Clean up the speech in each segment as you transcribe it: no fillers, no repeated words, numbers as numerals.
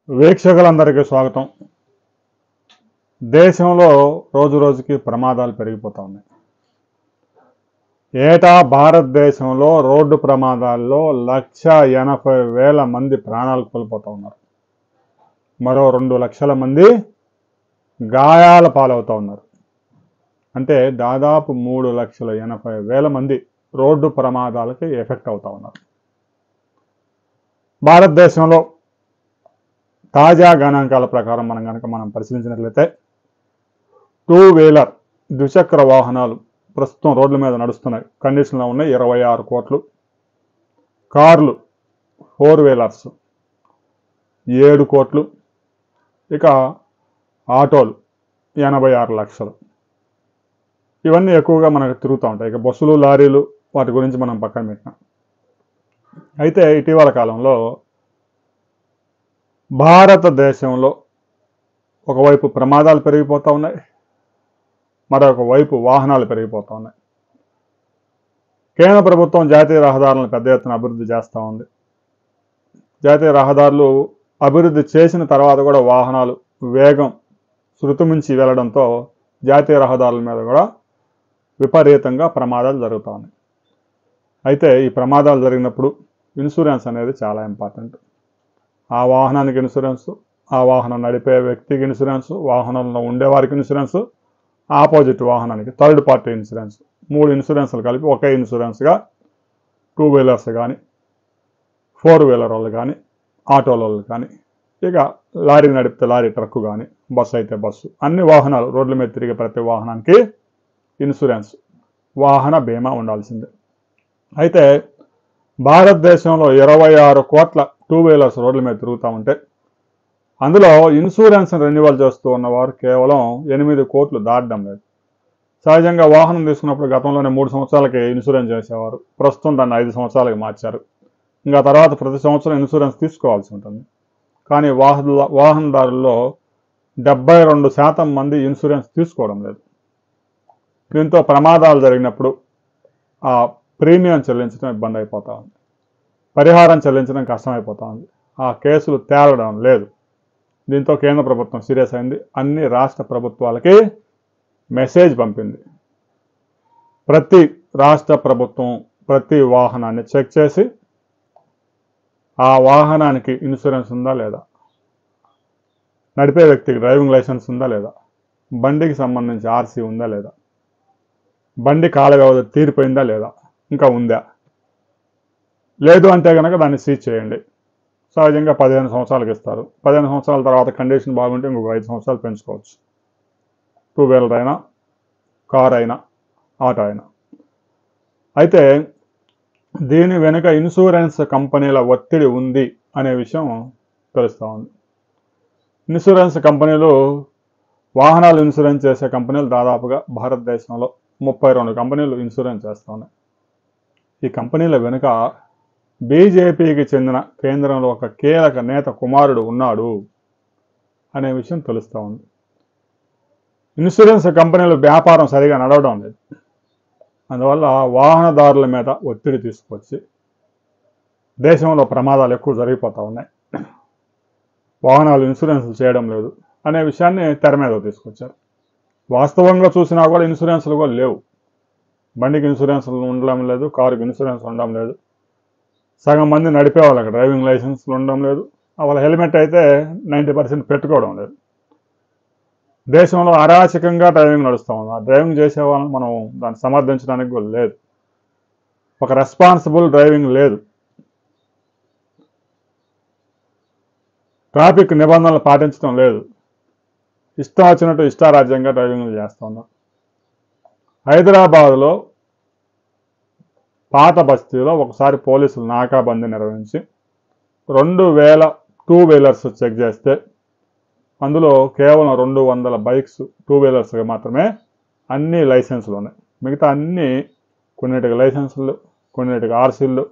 వీక్షకులందరికీ స్వాగతం. దేశంలో రోజు రోజుకి ప్రమాదాలు పెరిగిపోతూ ఉన్నాయి. ఏటా భారతదేశంలో రోడ్డు ప్రమాదాల్లో 1,80,000 మంది ప్రాణాలు కోల్పోతూ ఉన్నారు. మరో 2 లక్షల మంది గాయాల పాలవుతూ ఉన్నారు. అంటే దాదాపు 3,80,000 మంది రోడ్డు ప్రమాదాలకి ఎఫెక్ట్ అవుతూ ఉన్నారు. భారతదేశంలో తాజా గణాంకాల ప్రకారం మనం పరిశీలించినట్లయితే 2 వీలర్ ద్విచక్ర వాహనాలు ప్రస్తుతం రోడ్ల మీద నడుస్తున్నాయి, కండిషన్లో ఉన్నాయి 26 కోట్లు. కార్లు 4 వీలర్స్ 7 కోట్లు. ఇక ఆటోలు 86 లక్షలు. ఇవన్నీ ఎక్కువగా మనకు తిరుగుతూ ఉంటాయి. ఇక బస్సులు, లారీలు వాటి గురించి మనం పక్కన పెట్టినాం. అయితే ఇటీవల కాలంలో భారతదేశంలో ఒకవైపు ప్రమాదాలు పెరిగిపోతూ ఉన్నాయి, మరొక వైపు వాహనాలు పెరిగిపోతూ ఉన్నాయి. కేంద్ర ప్రభుత్వం జాతీయ రహదారులను పెద్ద ఎత్తున అభివృద్ధి చేస్తూ ఉంది. జాతీయ రహదారులు అభివృద్ధి చేసిన తర్వాత కూడా వాహనాలు వేగం శృతిమించి వెళ్లడంతో జాతీయ రహదారుల మీద కూడా విపరీతంగా ప్రమాదాలు జరుగుతూ ఉన్నాయి. అయితే ఈ ప్రమాదాలు జరిగినప్పుడు ఇన్సూరెన్స్ అనేది చాలా ఇంపార్టెంట్. ఆ వాహనానికి ఇన్సూరెన్సు, ఆ వాహనం నడిపే వ్యక్తికి ఇన్సూరెన్సు, వాహనంలో ఉండేవారికి ఇన్సూరెన్సు, ఆపోజిట్ వాహనానికి థర్డ్ పార్టీ ఇన్సూరెన్స్, 3 ఇన్సూరెన్సులు కలిపి ఒకే ఇన్సూరెన్స్గా 2 వీలర్స్ కానీ, 4 వీలర్ వాళ్ళు కానీ, ఆటోల వాళ్ళు కానీ, ఇక లారీ నడిపితే లారీ, ట్రక్కు కానీ, బస్సు అయితే బస్సు, అన్ని వాహనాలు రోడ్ల మీద తిరిగే ప్రతి వాహనానికి ఇన్సూరెన్స్, వాహన బీమా ఉండాల్సిందే. అయితే భారతదేశంలో 26 కోట్ల 2 వీలర్స్ రోడ్ల మీద తిరుగుతూ ఉంటే అందులో ఇన్సూరెన్స్ రెన్యువల్ చేస్తూ ఉన్నవారు కేవలం 8 కోట్లు దాటడం లేదు. సహజంగా వాహనం తీసుకున్నప్పుడు గతంలోనే 3 సంవత్సరాలకి ఇన్సూరెన్స్ చేసేవారు, ప్రస్తుతం దాన్ని 5 సంవత్సరాలకి మార్చారు. ఇంకా తర్వాత ప్రతి సంవత్సరం ఇన్సూరెన్స్ తీసుకోవాల్సి ఉంటుంది. కానీ వాహనదారుల్లో 72% మంది ఇన్సూరెన్స్ తీసుకోవడం లేదు. దీంతో ప్రమాదాలు జరిగినప్పుడు ఆ ప్రీమియం చెల్లించడం ఇబ్బంది అయిపోతూ ఉంది, పరిహారం చెల్లించడం కష్టమైపోతూ ఉంది, ఆ కేసులు తేలడం లేదు. దీంతో కేంద్ర ప్రభుత్వం సీరియస్ అయింది. అన్ని రాష్ట్ర ప్రభుత్వాలకి మెసేజ్ పంపింది. ప్రతి రాష్ట్ర ప్రభుత్వం ప్రతి వాహనాన్ని చెక్ చేసి ఆ వాహనానికి ఇన్సూరెన్స్ ఉందా లేదా, నడిపే వ్యక్తికి డ్రైవింగ్ లైసెన్స్ ఉందా లేదా, బండికి సంబంధించి ఆర్సీ ఉందా లేదా, బండి కాల వ్యవధి తీరిపోయిందా లేదా, ఇంకా ఉందా, లేదు అంటే కనుక దాన్ని సీజ్ చేయండి. సహజంగా 15 సంవత్సరాలకు ఇస్తారు. 15 సంవత్సరాల తర్వాత కండిషన్ బాగుంటే ఇంకొక 5 సంవత్సరాలు పెంచుకోవచ్చు. 2 వీలర్ అయినా, కార్ అయినా, ఆటో అయినా. అయితే దీని వెనుక ఇన్సూరెన్స్ కంపెనీల ఒత్తిడి ఉంది అనే విషయం తెలుస్తూ ఉంది. ఇన్సూరెన్స్ కంపెనీలు, వాహనాలు ఇన్సూరెన్స్ చేసే కంపెనీలు దాదాపుగా భారతదేశంలో 32 కంపెనీలు ఇన్సూరెన్స్ చేస్తూ ఉన్నాయి. ఈ కంపెనీల వెనుక బీజేపీకి చెందిన కేంద్రంలో ఒక కీలక నేత కుమారుడు ఉన్నాడు అనే విషయం తెలుస్తూ ఉంది. ఇన్సూరెన్స్ కంపెనీల వ్యాపారం సరిగా నడవడం లేదు. అందువల్ల వాహనదారుల మీద ఒత్తిడి తీసుకొచ్చి దేశంలో ప్రమాదాలు ఎక్కువ జరిగిపోతూ ఉన్నాయి. వాహనాలు ఇన్సూరెన్స్ చేయడం లేదు అనే విషయాన్ని తెర మీద తీసుకొచ్చారు. వాస్తవంగా చూసినా కూడా ఇన్సూరెన్స్లు కూడా లేవు. బండికి ఇన్సూరెన్స్లు ఉండడం లేదు, కారుకి ఇన్సూరెన్స్ ఉండడం లేదు, సగం మంది నడిపే వాళ్ళకి డ్రైవింగ్ లైసెన్స్లు ఉండడం లేదు, వాళ్ళ హెల్మెట్ అయితే 90% పెట్టుకోవడం లేదు. దేశంలో అరాచకంగా డ్రైవింగ్ నడుస్తూ ఉంది. ఆ డ్రైవింగ్ చేసే వాళ్ళని మనం దాన్ని సమర్థించడానికి కూడా లేదు. ఒక రెస్పాన్సిబుల్ డ్రైవింగ్ లేదు. ట్రాఫిక్ నిబంధనలు పాటించడం లేదు. ఇష్టం వచ్చినట్టు ఇష్టారాజ్యంగా డ్రైవింగ్లు చేస్తూ ఉన్నారు. హైదరాబాద్లో పాత బస్తీలో ఒకసారి పోలీసులు నాకాబందీ నిర్వహించి 2,000 2 వీలర్స్ చెక్ చేస్తే అందులో కేవలం 200 బైక్స్ 2 వీలర్స్గా మాత్రమే అన్ని లైసెన్సులు ఉన్నాయి. మిగతా అన్నీ కొన్నిటికి లైసెన్సులు, కొన్నిటికి ఆర్సీలు,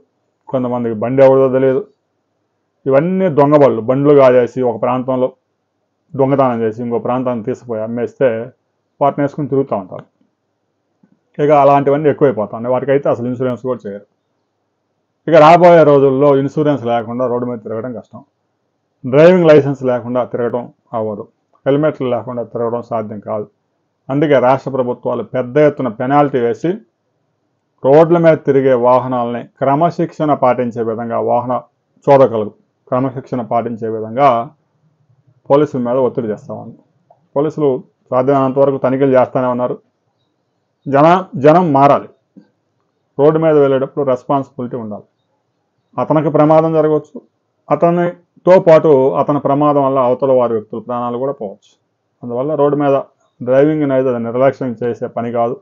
కొంతమందికి బండి ఎవరిదో తెలియదు. ఇవన్నీ దొంగ బండ్లు కాజేసి ఒక ప్రాంతంలో దొంగతనం చేసి ఇంకో ప్రాంతాన్ని తీసుకుపోయి అమ్మేస్తే వాటిని వేసుకుని తిరుగుతూ ఉంటారు. ఇక అలాంటివన్నీ ఎక్కువైపోతాయి. వాటికైతే అసలు ఇన్సూరెన్స్ కూడా చేయరు. ఇక రాబోయే రోజుల్లో ఇన్సూరెన్స్ లేకుండా రోడ్డు మీద తిరగడం కష్టం. డ్రైవింగ్ లైసెన్స్ లేకుండా తిరగడం అవ్వదు, హెల్మెట్లు లేకుండా తిరగడం సాధ్యం కాదు. అందుకే రాష్ట్ర ప్రభుత్వాలు పెద్ద ఎత్తున పెనాల్టీ వేసి రోడ్ల మీద తిరిగే వాహనాలని క్రమశిక్షణ పాటించే విధంగా, వాహన చోదకులకు క్రమశిక్షణ పాటించే విధంగా పోలీసుల మీద ఒత్తిడి చేస్తూ ఉంది. పోలీసులు సాధ్యమైనంత వరకు తనిఖీలు చేస్తూనే ఉన్నారు. జనం మారాలి. రోడ్డు మీద వెళ్ళేటప్పుడు రెస్పాన్సిబిలిటీ ఉండాలి. అతనికి ప్రమాదం జరగవచ్చు, అతనితో పాటు అతని ప్రమాదం వల్ల అవతల వారి వ్యక్తుల ప్రాణాలు కూడా పోవచ్చు. అందువల్ల రోడ్డు మీద డ్రైవింగ్ అనేది అది నిర్లక్ష్యం చేసే పని కాదు,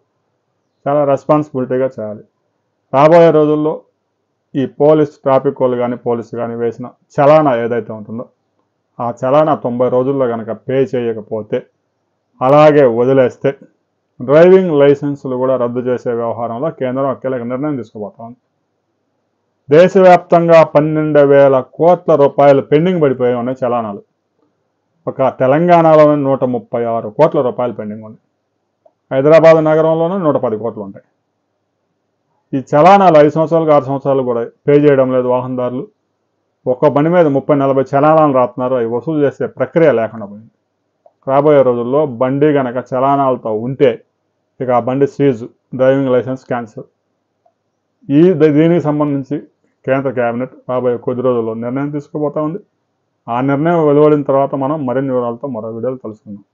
చాలా రెస్పాన్సిబిలిటీగా చేయాలి. రాబోయే రోజుల్లో ఈ పోలీస్ ట్రాఫిక్ వాళ్ళు కానీ పోలీసు కానీ వేసిన చలానా ఏదైతే ఉంటుందో ఆ చలానా 90 రోజుల్లో కనుక పే చేయకపోతే, అలాగే వదిలేస్తే డ్రైవింగ్ లైసెన్సులు కూడా రద్దు చేసే వ్యవహారంలో కేంద్రం కీలక నిర్ణయం తీసుకోబోతోంది. దేశవ్యాప్తంగా 12,000 కోట్ల రూపాయలు పెండింగ్ పడిపోయి ఉన్నాయి చలానాలు. ఒక తెలంగాణలోనే 136 కోట్ల రూపాయలు పెండింగ్ ఉంది. హైదరాబాద్ నగరంలోనే 110 కోట్లు ఉంటాయి. ఈ చలానాలు 5 సంవత్సరాలకు 6 సంవత్సరాలు కూడా పే చేయడం లేదు వాహనదారులు. ఒక్క బండి మీద 30-40 చలానాలు రాస్తున్నారు, అవి వసూలు చేసే ప్రక్రియ లేకుండా పోయింది. రాబోయే రోజుల్లో బండి గనక చలానాలతో ఉంటే ఇక ఆ బండి సీజ్, డ్రైవింగ్ లైసెన్స్ క్యాన్సిల్. దీనికి సంబంధించి కేంద్ర కేబినెట్ రాబోయే కొద్ది రోజుల్లో నిర్ణయం తీసుకోబోతా ఉంది. ఆ నిర్ణయం వెలువడిన తర్వాత మనం మరిన్ని వివరాలతో మరో వీడియోలు తెలుసుకుందాం.